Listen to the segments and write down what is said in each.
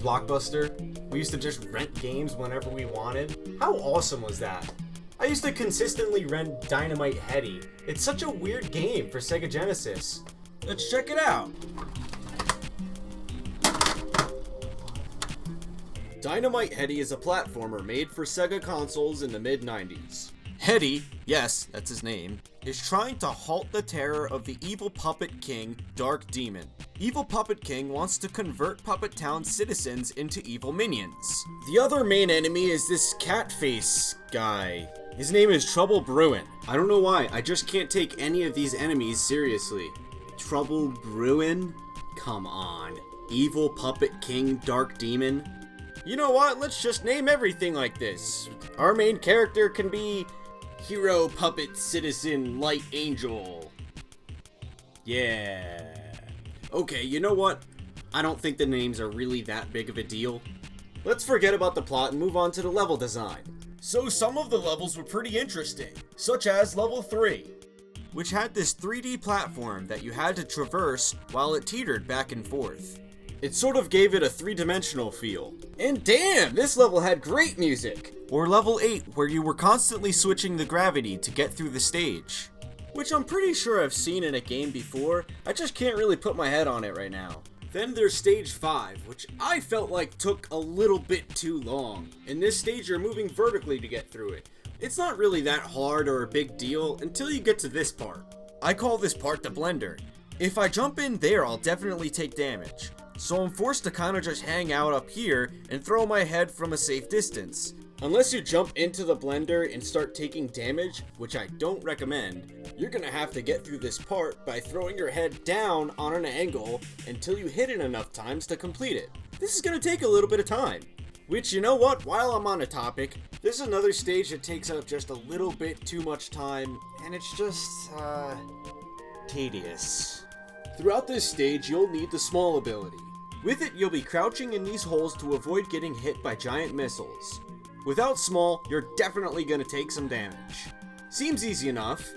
Blockbuster? We used to just rent games whenever we wanted. How awesome was that? I used to consistently rent Dynamite Headdy. It's such a weird game for Sega Genesis. Let's check it out. Dynamite Headdy is a platformer made for Sega consoles in the mid-90s. Headdy, yes, that's his name, is trying to halt the terror of the evil puppet king, Dark Demon. Evil Puppet King wants to convert Puppet Town's citizens into evil minions. The other main enemy is this cat face guy. His name is Trouble Bruin. I don't know why, I just can't take any of these enemies seriously. Trouble Bruin? Come on. Evil Puppet King, Dark Demon? You know what, let's just name everything like this. Our main character can be Hero Puppet Citizen Light Angel. Yeah. Okay, you know what? I don't think the names are really that big of a deal. Let's forget about the plot and move on to the level design. So some of the levels were pretty interesting, such as level 3, which had this 3D platform that you had to traverse while it teetered back and forth. It sort of gave it a three-dimensional feel. And damn, this level had great music! Or level 8, where you were constantly switching the gravity to get through the stage. Which I'm pretty sure I've seen in a game before, I just can't really put my head on it right now. Then there's stage 5, which I felt like took a little bit too long. In this stage you're moving vertically to get through it. It's not really that hard or a big deal until you get to this part. I call this part the blender. If I jump in there, I'll definitely take damage. So I'm forced to kinda just hang out up here and throw my head from a safe distance. Unless you jump into the blender and start taking damage, which I don't recommend, you're gonna have to get through this part by throwing your head down on an angle until you hit it enough times to complete it. This is gonna take a little bit of time. Which, you know what, while I'm on a topic, there's another stage that takes up just a little bit too much time, and it's just, tedious. Throughout this stage, you'll need the small ability. With it, you'll be crouching in these holes to avoid getting hit by giant missiles. Without small, you're definitely gonna take some damage. Seems easy enough,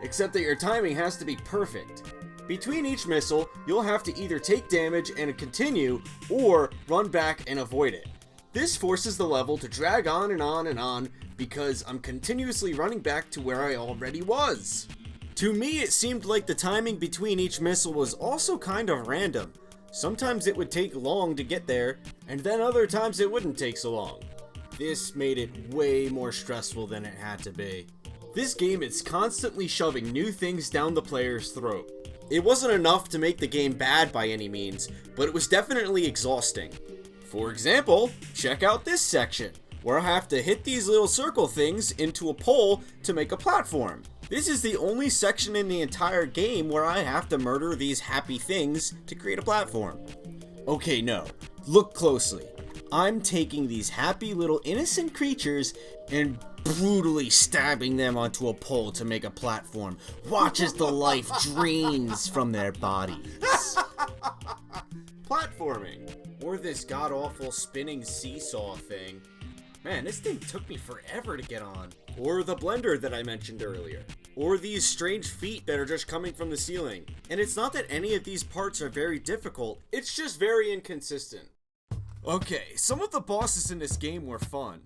except that your timing has to be perfect. Between each missile, you'll have to either take damage and continue, or run back and avoid it. This forces the level to drag on and on and on, because I'm continuously running back to where I already was. To me, it seemed like the timing between each missile was also kind of random. Sometimes it would take long to get there, and then other times it wouldn't take so long. This made it way more stressful than it had to be. This game is constantly shoving new things down the player's throat. It wasn't enough to make the game bad by any means, but it was definitely exhausting. For example, check out this section, where I have to hit these little circle things into a pole to make a platform. This is the only section in the entire game where I have to murder these happy things to create a platform. Okay, no. Look closely. I'm taking these happy little innocent creatures and brutally stabbing them onto a pole to make a platform. Watch as the life drains from their bodies. Platforming. Or this god-awful spinning seesaw thing. Man, this thing took me forever to get on. Or the blender that I mentioned earlier. Or these strange feet that are just coming from the ceiling. And it's not that any of these parts are very difficult, it's just very inconsistent. Okay, some of the bosses in this game were fun.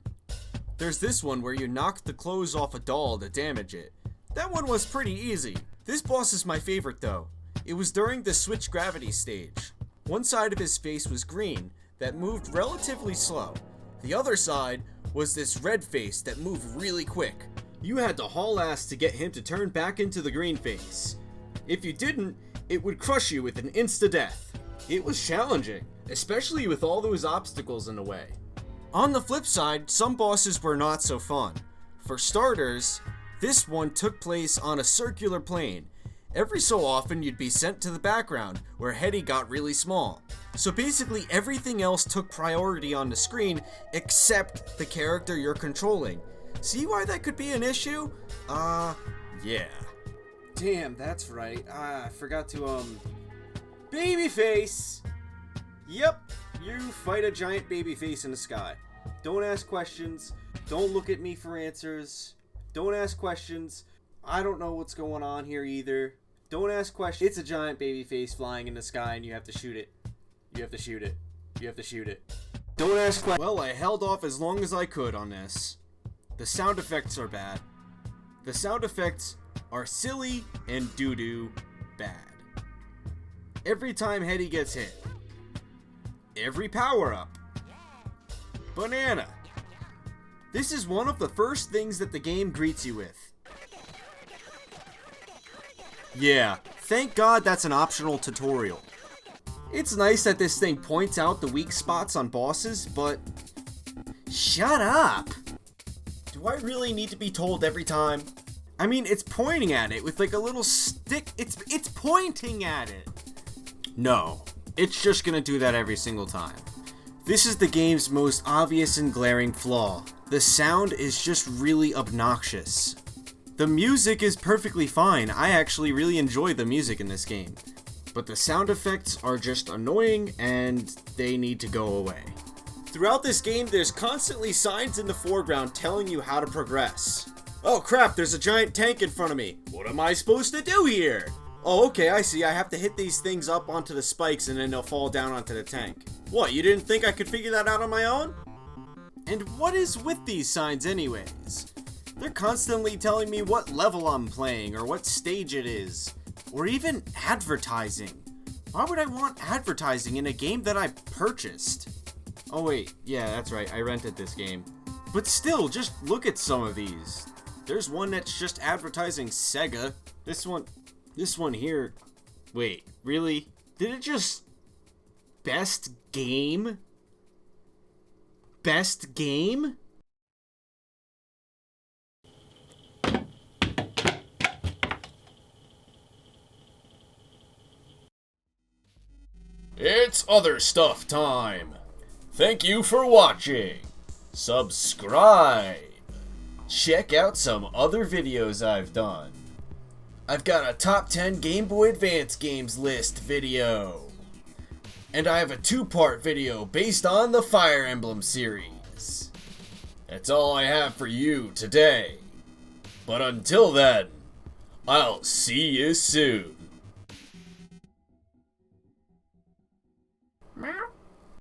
There's this one where you knock the clothes off a doll to damage it. That one was pretty easy. This boss is my favorite though. It was during the switch gravity stage. One side of his face was green, that moved relatively slow. The other side was this red face that moved really quick. You had to haul ass to get him to turn back into the green face. If you didn't, it would crush you with an insta-death. It was challenging, especially with all those obstacles in the way. On the flip side, some bosses were not so fun. For starters, this one took place on a circular plane. Every so often you'd be sent to the background, where Headdy got really small. So basically everything else took priority on the screen, except the character you're controlling. See why that could be an issue? Yeah. Damn, that's right. I forgot to, Babyface! Yep, you fight a giant babyface in the sky. Don't ask questions. Don't look at me for answers. Don't ask questions. I don't know what's going on here either. Don't ask questions. It's a giant baby face flying in the sky and you have to shoot it. You have to shoot it. You have to shoot it. Don't ask questions. Well, I held off as long as I could on this. The sound effects are bad. The sound effects are silly and doo-doo bad. Every time Headdy gets hit. Every power-up. Banana. This is one of the first things that the game greets you with. Yeah, thank God that's an optional tutorial. It's nice that this thing points out the weak spots on bosses, but... Shut up! Do I really need to be told every time? I mean, it's pointing at it with like a little stick. It's pointing at it. No, it's just gonna do that every single time. This is the game's most obvious and glaring flaw. The sound is just really obnoxious. The music is perfectly fine. I actually really enjoy the music in this game. But the sound effects are just annoying and they need to go away. Throughout this game, there's constantly signs in the foreground telling you how to progress. Oh crap, there's a giant tank in front of me. What am I supposed to do here? Oh, okay, I see. I have to hit these things up onto the spikes and then they'll fall down onto the tank. What, you didn't think I could figure that out on my own? And what is with these signs anyways? They're constantly telling me what level I'm playing or what stage it is. Or even advertising. Why would I want advertising in a game that I purchased? Oh wait, yeah, that's right, I rented this game. But still, just look at some of these. There's one that's just advertising Sega. This one here. Wait, really? Did it just... Best game? Best game? It's other stuff time. Thank you for watching. Subscribe. Check out some other videos I've done. I've got a top 10 Game Boy Advance games list video. And I have a 2-part video based on the Fire Emblem series. That's all I have for you today. But until then, I'll see you soon.